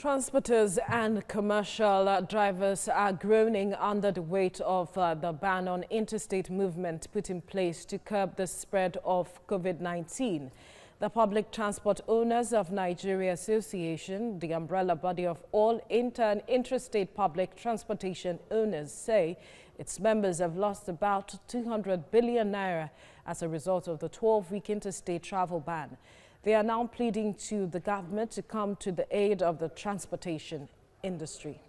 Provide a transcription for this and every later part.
Transporters and commercial drivers are groaning under the weight of the ban on interstate movement put in place to curb the spread of COVID-19. The Public Transport Owners of Nigeria Association, the umbrella body of all inter- and interstate public transportation owners, say its members have lost about 200 billion naira as a result of the 12-week interstate travel ban. They are now pleading to the government to come to the aid of the transportation industry.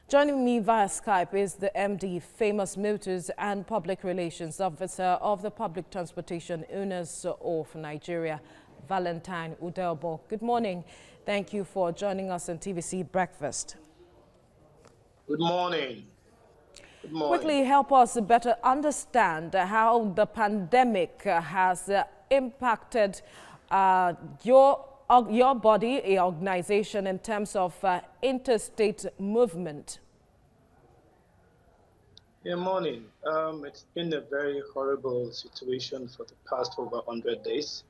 Joining me via Skype is the MD, Famous Motors and Public Relations Officer of the Public Transportation Owners of Nigeria, Valentine Uduebor. Good morning. Thank you for joining us on TVC Breakfast. Good morning. Good morning. Quickly help us better understand how the pandemic has impacted your body, your organization, in terms of interstate movement. Good morning. It's been a very horrible situation for the past over 100 days.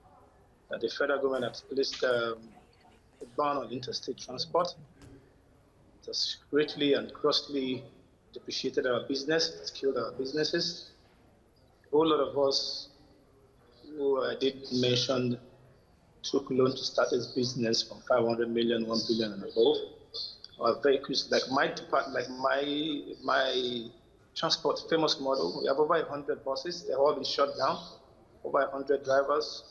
The federal government has placed a ban on interstate transport. It has greatly and grossly depreciated our business. It's killed our businesses. A whole lot of us who I did mention took loan to start this business from 500 million, 1 billion and above. Our vehicles, like my department, like my transport famous model, we have over 100 buses. They've all been shut down. Over 100 drivers,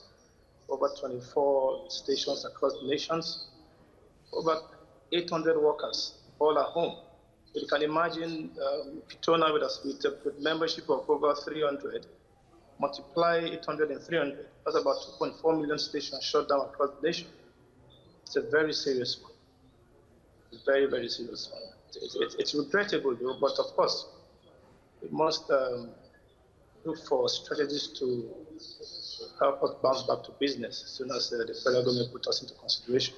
over 24 stations across the nations, over 800 workers, all at home. So you can imagine Pitona with membership of over 300, multiply 800 and 300, that's about 2.4 million stations shut down across the nation. It's a very serious one. It's very, very serious one. It's regrettable though, but of course, we must look for strategies to help us bounce back to business as soon as the federal government put us into consideration.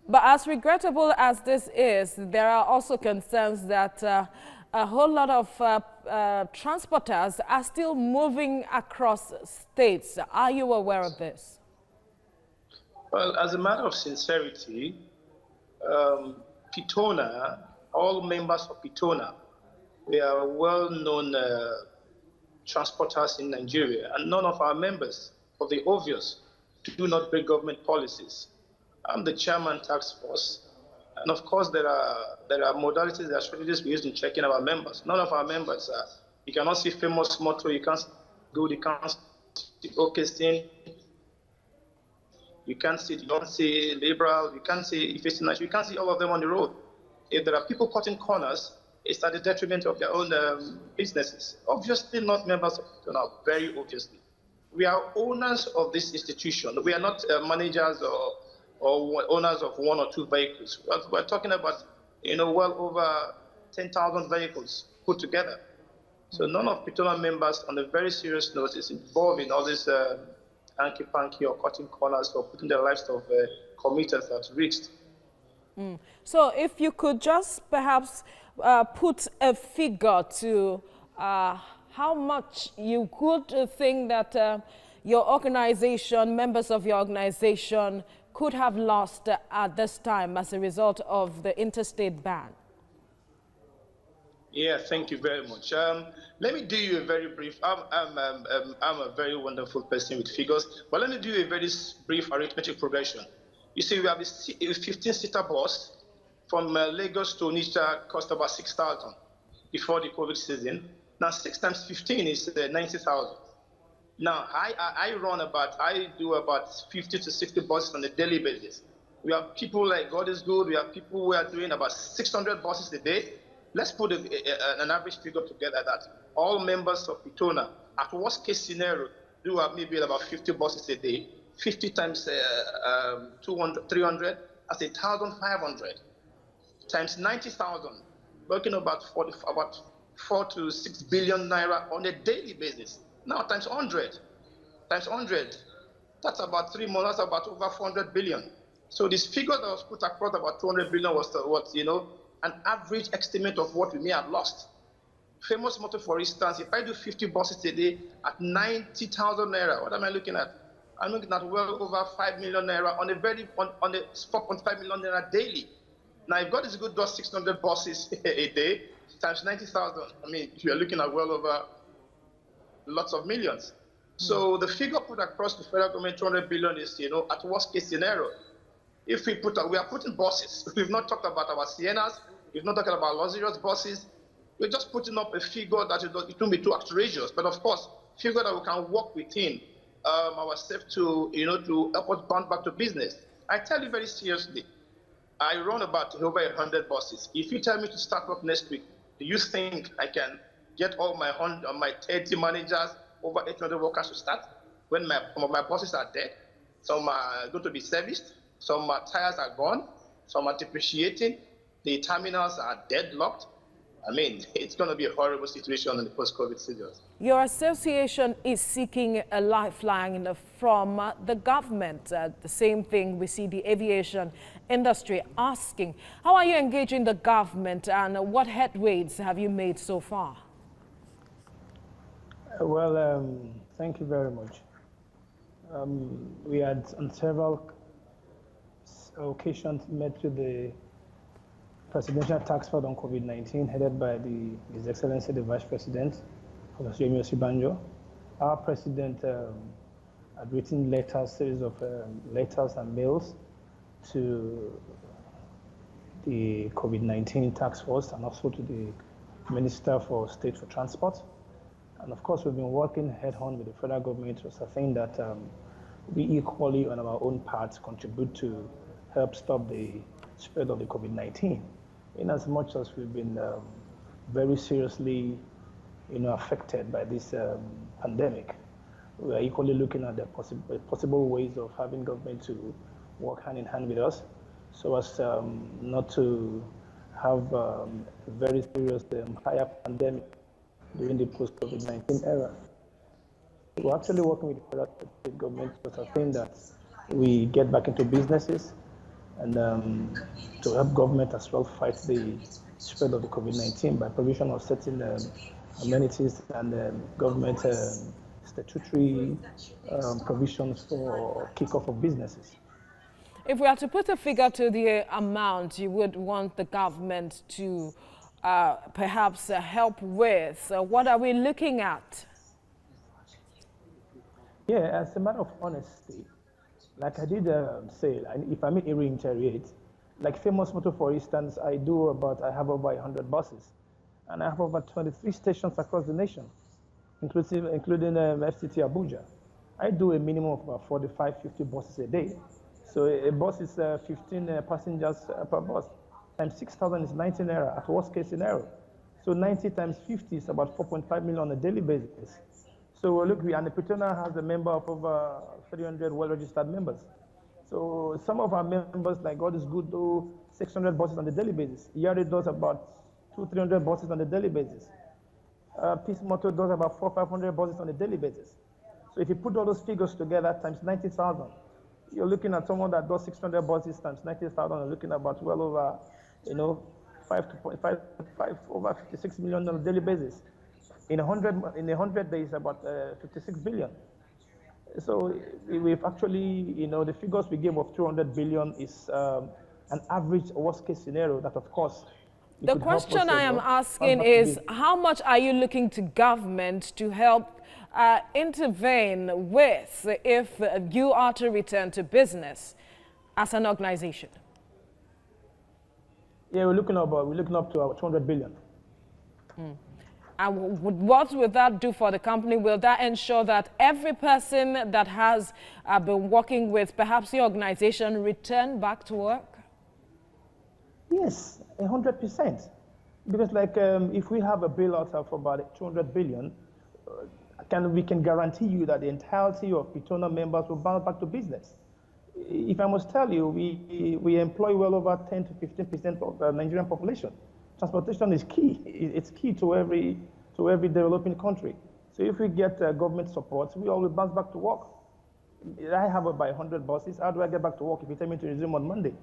But as regrettable as this is, there are also concerns that a whole lot of transporters are still moving across states. Are you aware of this? Well, as a matter of sincerity, Pitona, all members of Pitona, we are well-known transporters in Nigeria, and none of our members, for the obvious, do not break government policies. I'm the chairman task force, and of course there are modalities, there are strategies we use in checking our members. None of our members are. You cannot see Famous Motor, you can't go, you can't see Orchestin, you can't see Liberal, you can't see Efficient, you can't see all of them on the road. If there are people cutting corners, it's at the detriment of their own businesses. Obviously not members of Pitona, very obviously. We are owners of this institution. We are not managers or owners of one or two vehicles. We're talking about, well over 10,000 vehicles put together. So none of Pitona members, on a very serious note, is involved in all this hanky-panky or cutting corners or putting the lives of commuters at risk. So if you could just perhaps put a figure to how much you could think that your organization, members of your organization, could have lost at this time as a result of the interstate ban? Yeah, thank you very much. Let me do you a very brief, I'm a very wonderful person with figures, but let me do you a very brief arithmetic progression. You see, we have a 15-seater bus from Lagos to Onitsha, cost about 6,000 before the COVID season. Now 6 times 15 is 90,000. Now, I do about 50 to 60 buses on a daily basis. We have people like God is Good. We have people who are doing about 600 buses a day. Let's put an average figure together that all members of Pitona, at worst case scenario, do have maybe about 50 buses a day. 50 times 200, 300, that's 1,500. Times 90,000, working about 4 to 6 billion naira on a daily basis. Now times 100, that's about 3 months, that's about over 400 billion. So this figure that was put across about 200 billion was an average estimate of what we may have lost. Famous Motor, for instance, if I do 50 buses a day at 90,000 naira, what am I looking at? I'm looking at well over 5 million naira on a 4.5 million naira daily. Now, if God is good, does 600 buses a day times 90,000. I mean, you're looking at well over lots of millions. So the figure put across the federal government, 200 billion, is, at worst case scenario. If we are putting buses, we've not talked about our Siennas, we've not talked about luxurious buses. We're just putting up a figure that it won't be too outrageous, but of course, figure that we can work within ourselves to, to help us bounce back to business. I tell you very seriously, I run about over 100 buses. If you tell me to start up next week, do you think I can get all my 30 managers, over 800 workers to start when some of my buses are dead? Some are going to be serviced. Some tires are gone. Some are depreciating. The terminals are deadlocked. I mean, it's going to be a horrible situation in the post-COVID season. Your association is seeking a lifeline from the government. The same thing we see the aviation industry asking. How are you engaging the government, and what headways have you made so far? Well, thank you very much. We had on several occasions met with the Presidential Task Force on COVID-19, headed by His Excellency the Vice President, Professor Yemi Osibanjo. Our President had written series of letters and mails to the COVID-19 Task Force and also to the Minister for State for Transport. And of course, we've been working head-on with the federal government to ascertain that we equally, on our own part, contribute to help stop the spread of the COVID-19. In as much as we've been very seriously, affected by this pandemic, we are equally looking at the possible ways of having government to work hand in hand with us, so as not to have a very serious higher pandemic during the post-COVID-19 era. We're actually working with the federal state government to ascertain that we get back into businesses and to help government as well fight the spread of the COVID-19 by provision of certain amenities and government statutory provisions for kickoff of businesses. If we are to put a figure to the amount you would want the government to perhaps help with, what are we looking at? Yeah, as a matter of honesty, like I did say, if I may reiterate, like Famous Motor, for instance, I have over 100 buses, and I have over 23 stations across the nation, including FCT Abuja. I do a minimum of about 45, 50 buses a day. So a bus is 15 passengers per bus, times 6,000 is 90 naira at worst case scenario. So 90 times 50 is about 4.5 million on a daily basis. So look, and the Petona has a member of over 300 well-registered members. So some of our members, like God is good, do 600 buses on a daily basis. Yari does about 200-300 buses on a daily basis. Peace Motor does about 400-500 buses on a daily basis. So if you put all those figures together times 90,000, you're looking at someone that does 600 buses times 90,000, you're looking at about well over, over 56 million on a daily basis. In 100 days, about 56 billion. So we've actually, the figures we gave of 200 billion is an average worst case scenario that, of course, the question I am asking is, how much are you looking to government to help intervene with if you are to return to business as an organization? Yeah, we're looking up to about 200 billion. And what will that do for the company? Will that ensure that every person that has been working with perhaps the organization return back to work? Yes, 100%. Because if we have a bailout of about 200 billion, we can guarantee you that the entirety of Petona members will bounce back to business. If I must tell you, we employ well over 10 to 15% of the Nigerian population. Transportation is key. It's key to every developing country. So if we get government support, we always bounce back to work. I have about 100 buses. How do I get back to work if you tell me to resume on Monday?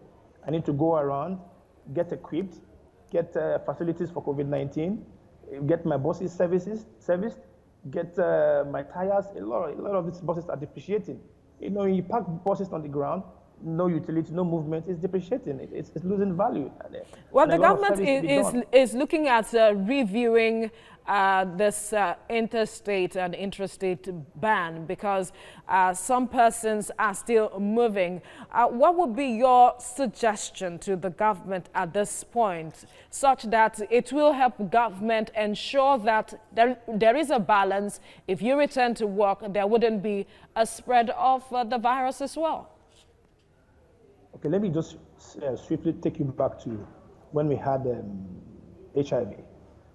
I need to go around, get equipped, get facilities for COVID-19, get my buses serviced, get my tires. A lot of these buses are depreciating. You park buses on the ground, no utility, no movement, it's depreciating, it's losing value. Well, the government is looking at reviewing this interstate and intrastate ban because some persons are still moving. What would be your suggestion to the government at this point, such that it will help government ensure that there is a balance? If you return to work, there wouldn't be a spread of the virus as well. Okay, let me just swiftly take you back to when we had HIV.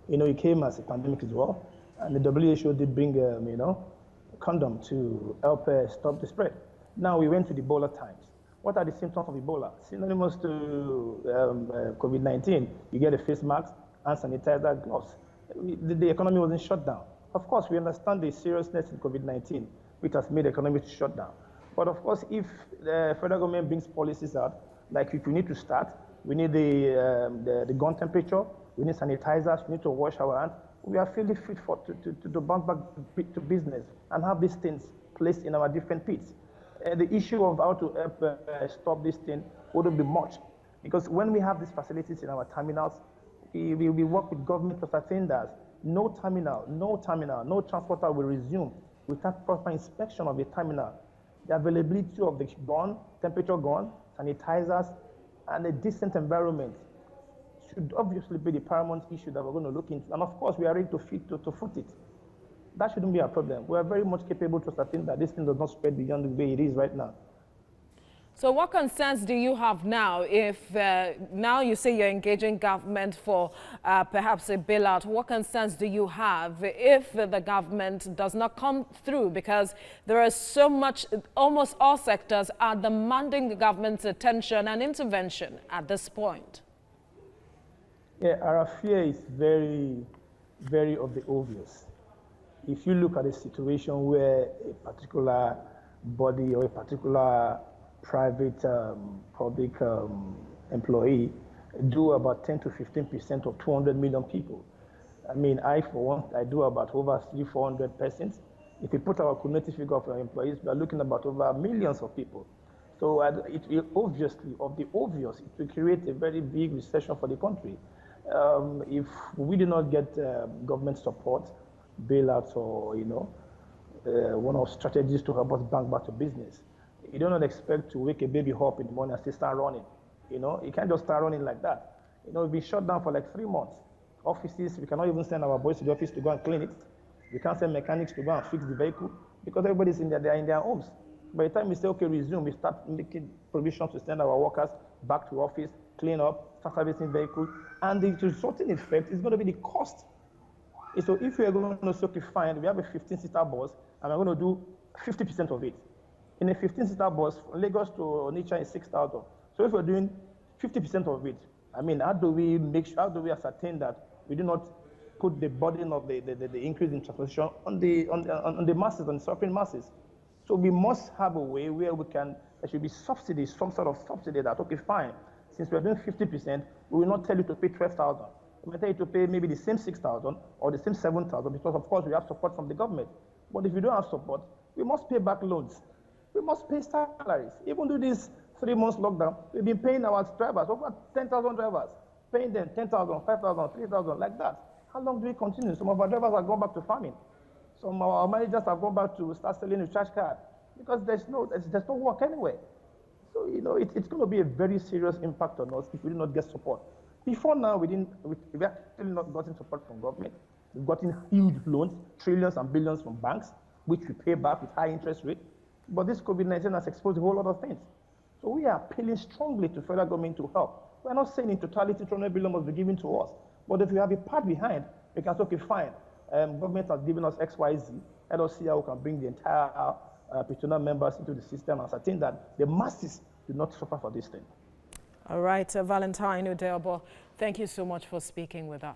It came as a pandemic as well, and the WHO did bring, a condom to help stop the spread. Now we went to the Ebola times. What are the symptoms of Ebola? Synonymous to COVID-19. You get a face mask, hand sanitizer, gloves. The economy wasn't shut down. Of course, we understand the seriousness in COVID-19, which has made the economy to shut down. But of course, if the federal government brings policies out, like if we need to start, we need the gun temperature, we need sanitizers, we need to wash our hands, we are fairly fit to bounce back to business and have these things placed in our different pits. The issue of how to help stop this thing wouldn't be much, because when we have these facilities in our terminals, we work with government to ascertain that no transporter will resume without proper inspection of the terminal. The availability of the gun, temperature gun, sanitizers, and a decent environment should obviously be the paramount issue that we're going to look into. And of course, we are ready to foot it. That shouldn't be a problem. We are very much capable to ascertain that this thing does not spread beyond the way it is right now. So what concerns do you have now if now you say you're engaging government for perhaps a bailout? What concerns do you have if the government does not come through? Because there is so much, almost all sectors are demanding the government's attention and intervention at this point. Yeah, our fear is very, very of the obvious. If you look at a situation where a particular body or a particular private public employee do about 10 to 15% of 200 million people. I mean, I, for one, I do about over 300-400 persons. If we put our cumulative figure of our employees, we are looking about over millions of people. So it will obviously, of the obvious, it will create a very big recession for the country. If we do not get government support, bailouts, or one of strategies to help us bank back to business, you do not expect to wake a baby up in the morning and still start running. You can't just start running like that. We've been shut down for like 3 months. Offices, we cannot even send our boys to the office to go and clean it. We can't send mechanics to go and fix the vehicle because everybody's they're in their homes. By the time we say, okay, resume, we start making provisions to send our workers back to office, clean up, start servicing vehicles, and the resulting effect is going to be the cost. So if we are going to say, okay, fine, we have a 15-seater bus, and we're going to do 50% of it. In a 15-seater bus, from Lagos to Onitsha is 6,000. So if we're doing 50% of it, I mean, how do we ascertain that we do not put the burden of the increase in transportation on the masses, on the suffering masses? So we must have a way where there should be subsidies, some sort of subsidy that, okay, fine, since we're doing 50%, we will not tell you to pay 12,000. We may tell you to pay maybe the same 6,000 or the same 7,000 because, of course, we have support from the government. But if we don't have support, we must pay back loans. We must pay salaries. Even though this 3 months lockdown, we've been paying our drivers, over 10,000 drivers, paying them 10,000, 5,000, 3,000, like that. How long do we continue? Some of our drivers have gone back to farming. Some of our managers have gone back to start selling a trash card because there's no work anywhere. So, it's going to be a very serious impact on us if we do not get support. Before now, we've actually not gotten support from government. We've gotten huge loans, trillions and billions from banks, which we pay back with high interest rate. But this COVID-19 has exposed a whole lot of things. So we are appealing strongly to federal government to help. We're not saying in totality 200 billion must be given to us. But if we have a part behind, we can say, okay, fine. Government has given us X, Y, Z. Let us see how we can bring the entire petitioner members into the system and ascertain that the masses do not suffer for this thing. All right, Valentine Uduebor, thank you so much for speaking with us.